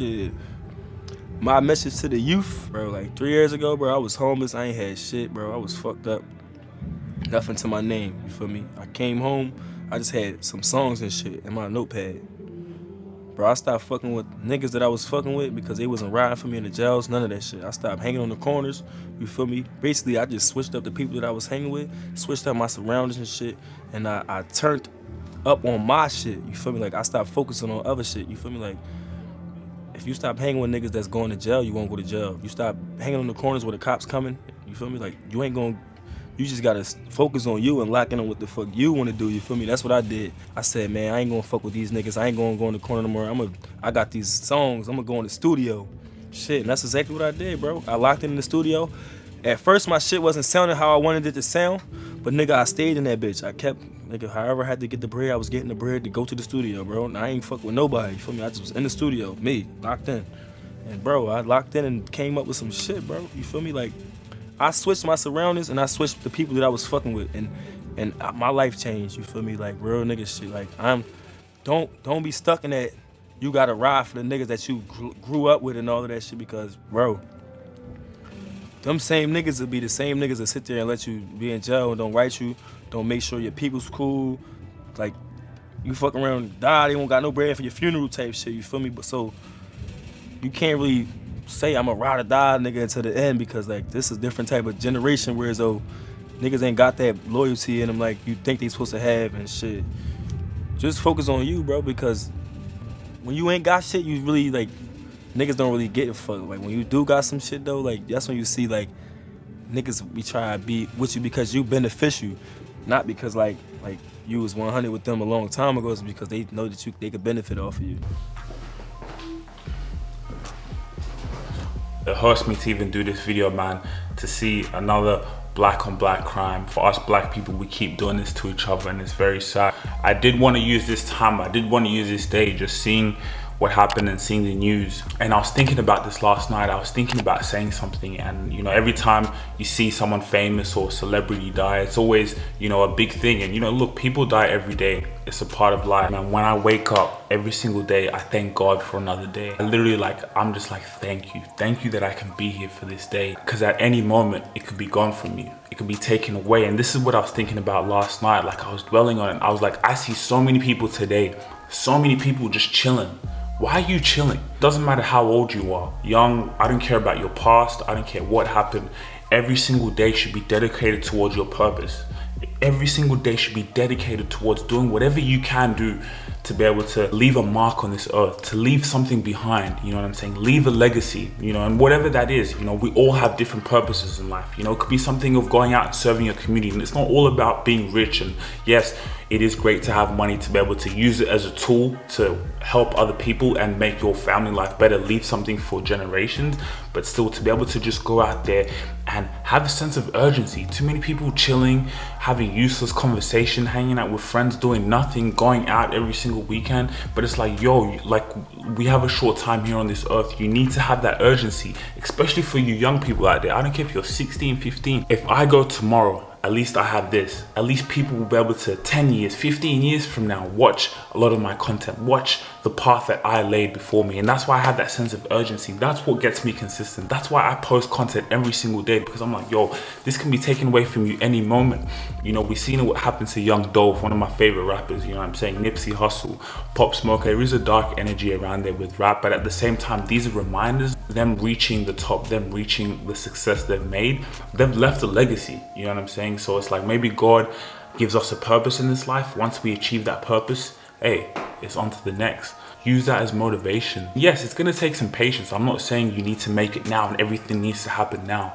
Yeah. My message to the youth, bro, like 3 years ago, bro, I was homeless. I ain't had shit, bro. I was fucked up. Nothing to my name, you feel me? I came home, I just had some songs and shit in my notepad. Bro, I stopped fucking with niggas that I was fucking with because they wasn't riding for me in the jails, none of that shit. I stopped hanging on the corners, you feel me? Basically, I just switched up the people that I was hanging with, switched up my surroundings and shit, and I turned up on my shit, you feel me? Like, I stopped focusing on other shit, you feel me? Like, if you stop hanging with niggas that's going to jail, you won't go to jail. You stop hanging on the corners where the cops coming, you feel me? Like, you ain't gonna, you just gotta focus on you and lock in on what the fuck you wanna do, you feel me? That's what I did. I said, man, I ain't gonna fuck with these niggas. I ain't gonna go in the corner no more. I got these songs, I'm gonna go in the studio. Shit, and that's exactly what I did, bro. I locked in the studio. At first, my shit wasn't sounding how I wanted it to sound, but nigga, I stayed in that bitch. I kept, nigga, however I had to get the bread, I was getting the bread to go to the studio, bro. And I ain't fuck with nobody, you feel me? I just was in the studio, me, locked in. And bro, I locked in and came up with some shit, bro. You feel me? Like, I switched my surroundings and I switched the people that I was fucking with, and my life changed. You feel me? Like real nigga shit. Like don't be stuck in that. You gotta ride for the niggas that you grew up with and all of that shit because, bro, them same niggas will be the same niggas that sit there and let you be in jail and don't write you, don't make sure your people's cool. Like, you fuck around and die, they won't got no bread for your funeral type shit. You feel me? But so you can't really say I'm a ride or die nigga until the end because like this is a different type of generation whereas though niggas ain't got that loyalty in them like you think they supposed to have and shit. Just focus on you, bro, because when you ain't got shit, you really like niggas don't really get a fuck. Like when you do got some shit though, like that's when you see like niggas be trying to be with you because you beneficial, not because like you was 100 with them a long time ago. It's because they know that they could benefit off of you. It hurts me to even do this video, man, to see another black on black crime. For us black people, we keep doing this to each other and it's very sad. I did want to use this time, I did want to use this day just seeing what happened and seeing the news. And I was thinking about this last night. I was thinking about saying something, and you know, every time you see someone famous or celebrity die, it's always, you know, a big thing. And you know, look, people die every day. It's a part of life. And when I wake up every single day, I thank God for another day. I literally I'm just like, thank you that I can be here for this day. Because at any moment, it could be gone from you. It could be taken away. And this is what I was thinking about last night. Like I was dwelling on it. I was like, I see so many people today, so many people just chilling. Why are you chilling? Doesn't matter how old you are, young, I don't care about your past, I don't care what happened. Every single day should be dedicated towards your purpose. Every single day should be dedicated towards doing whatever you can do to be able to leave a mark on this earth, to leave something behind, you know what I'm saying? Leave a legacy, you know, and whatever that is, you know, we all have different purposes in life. You know, it could be something of going out and serving your community, and it's not all about being rich. And yes, it is great to have money to be able to use it as a tool to help other people and make your family life better, leave something for generations, but still to be able to just go out there and have a sense of urgency. Too many people chilling, having useless conversation, hanging out with friends, doing nothing, going out every single weekend. But it's like, yo, like we have a short time here on this earth. You need to have that urgency, especially for you young people out there. I don't care if you're 16, 15. If I go tomorrow, at least I have this. At least people will be able to 10 years, 15 years from now, watch a lot of my content, watch the path that I laid before me. And that's why I have that sense of urgency. That's what gets me consistent. That's why I post content every single day, because I'm like, yo, this can be taken away from you any moment. You know, we've seen what happened to Young Dolph, one of my favorite rappers, you know what I'm saying? Nipsey Hussle, Pop Smoke. There is a dark energy around there with rap, but at the same time, these are reminders, them reaching the top, them reaching the success they've made, they've left a legacy, you know what I'm saying? So it's like maybe God gives us a purpose in this life. Once we achieve that purpose, hey, it's on to the next. Use that as motivation. Yes, it's gonna take some patience. I'm not saying you need to make it now and everything needs to happen now.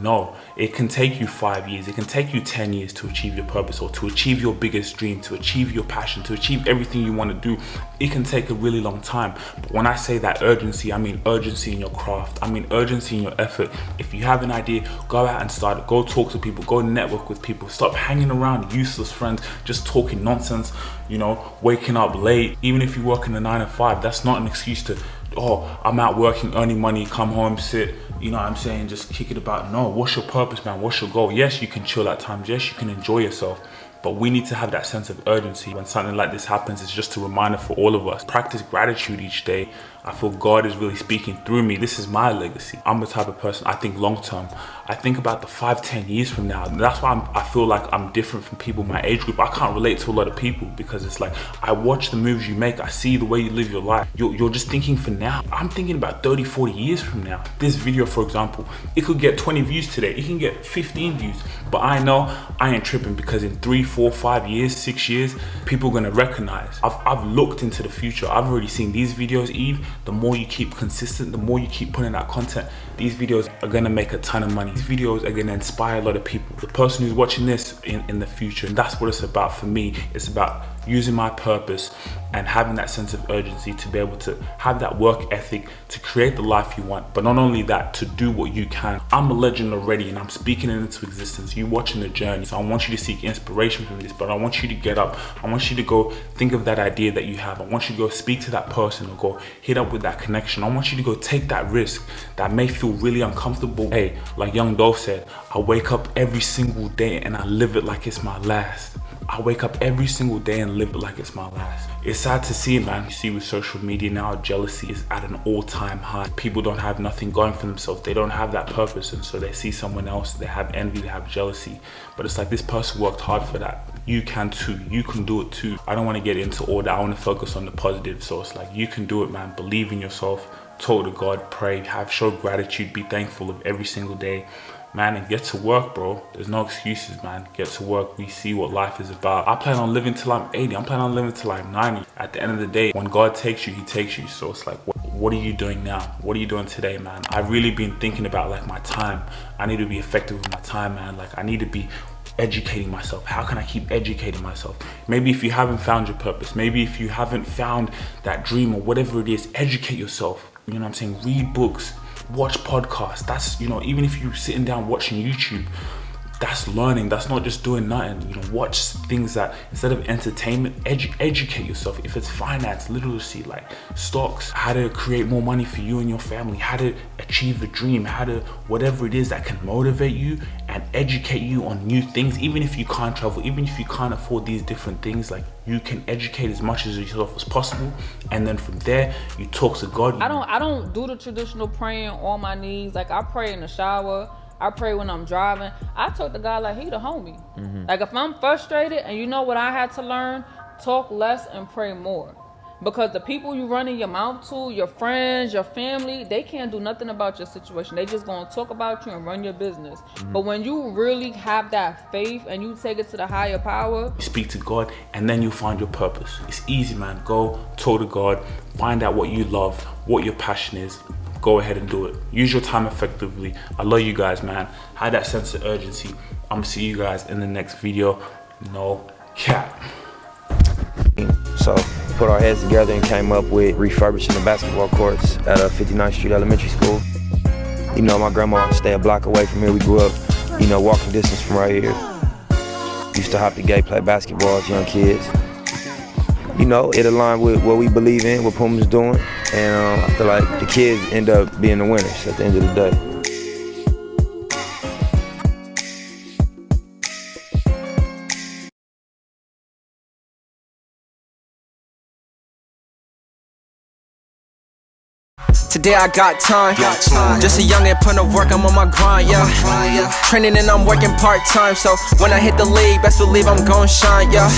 No, it can take you 5 years, it can take you 10 years to achieve your purpose or to achieve your biggest dream, to achieve your passion, to achieve everything you want to do. It can take a really long time. But when I say that urgency, I mean urgency in your craft. I mean urgency in your effort. If you have an idea, go out and start it. Go talk to people, go network with people. Stop hanging around useless friends, just talking nonsense, you know, waking up late. Even if you work in a 9 to 5, that's not an excuse to, oh, I'm out working, earning money, come home, sit, you know what I'm saying, just kick it about. No, what's your purpose, man? What's your goal? Yes, you can chill at times. Yes, you can enjoy yourself. But we need to have that sense of urgency. When something like this happens, it's just a reminder for all of us. Practice gratitude each day. I feel God is really speaking through me. This is my legacy. I'm the type of person, I think long term. I think about the 5-10 years from now. And that's why I feel like I'm different from people my age group. I can't relate to a lot of people because it's like, I watch the moves you make. I see the way you live your life. You're just thinking for now. I'm thinking about 30, 40 years from now. This video, for example, it could get 20 views today. It can get 15 views. But I know I ain't tripping because in 3, 4, 5 years, 6 years, people are gonna recognize. I've looked into the future. I've already seen these videos, Eve. The more you keep consistent, the more you keep putting out content, these videos are gonna make a ton of money. These videos are gonna inspire a lot of people. The person who's watching this in the future, and that's what it's about for me. It's about using my purpose and having that sense of urgency to be able to have that work ethic to create the life you want. But not only that, to do what you can. I'm a legend already and I'm speaking it into existence. You watching the journey. So I want you to seek inspiration from this, but I want you to get up. I want you to go think of that idea that you have. I want you to go speak to that person or go hit up with that connection. I want you to go take that risk that may feel really uncomfortable. Hey, like Young Dolph said, I wake up every single day and I live it like it's my last. I wake up every single day and live it like it's my last. It's sad to see, man. You see with social media now, jealousy is at an all-time high. People don't have nothing going for themselves. They don't have that purpose, and so they see someone else, they have envy, they have jealousy. But it's like, this person worked hard for that. You can too. You can do it too. I don't want to get into all that. I want to focus on the positive. So it's like, you can do it, man. Believe in yourself. Talk to God, pray, show gratitude, be thankful of every single day. Man, and get to work, bro. There's no excuses, man. Get to work. We see what life is about. I plan on living till I'm 80. I'm planning on living till I'm 90. At the end of the day, when God takes you, he takes you. So it's like, what are you doing now? What are you doing today, man? I've really been thinking about like my time. I need to be effective with my time, man. Like, I need to be educating myself. How can I keep educating myself? Maybe if you haven't found your purpose, maybe if you haven't found that dream or whatever it is, educate yourself. You know what I'm saying? Read books. Watch podcasts. That's, you know, even if you're sitting down watching YouTube, that's learning. That's not just doing nothing. You know, watch things that, instead of entertainment, educate yourself. If it's finance, literacy, like stocks, how to create more money for you and your family, how to achieve a dream, how to, whatever it is that can motivate you and educate you on new things. Even if you can't travel, even if you can't afford these different things, like, you can educate as much as yourself as possible, and then from there you talk to God. I don't do the traditional praying on my knees. Like, I pray in the shower, I pray when I'm driving. I talk to God like he the homie. Like, if I'm frustrated, and you know what I had to learn, talk less and pray more. Because the people you running your mouth to, your friends, your family, they can't do nothing about your situation. They just gonna talk about you and run your business. But when you really have that faith and you take it to the higher power, speak to God, and then you'll find your purpose. It's easy, man. Go talk to God, find out what you love, what your passion is. Go ahead and do it. Use your time effectively. I love you guys, man. Have that sense of urgency. I'm gonna see you guys in the next video. No cap. So put our heads together and came up with refurbishing the basketball courts at 59th Street Elementary School. You know, my grandma stayed a block away from here. We grew up, you know, walking distance from right here. Used to hop the gate, play basketball as young kids. You know, it aligned with what we believe in, what Puma's doing, and I feel like the kids end up being the winners at the end of the day. Today I got time. Just a youngin' putting to work, I'm on my grind, yeah. Training and I'm working part-time, so when I hit the league, best believe I'm gon' shine, yeah.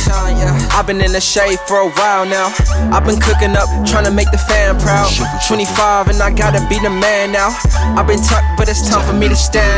I've been in the shade for a while now. I've been cooking up, trying to make the fan proud. 25 and I gotta be the man now. I've been tucked, but it's time for me to stand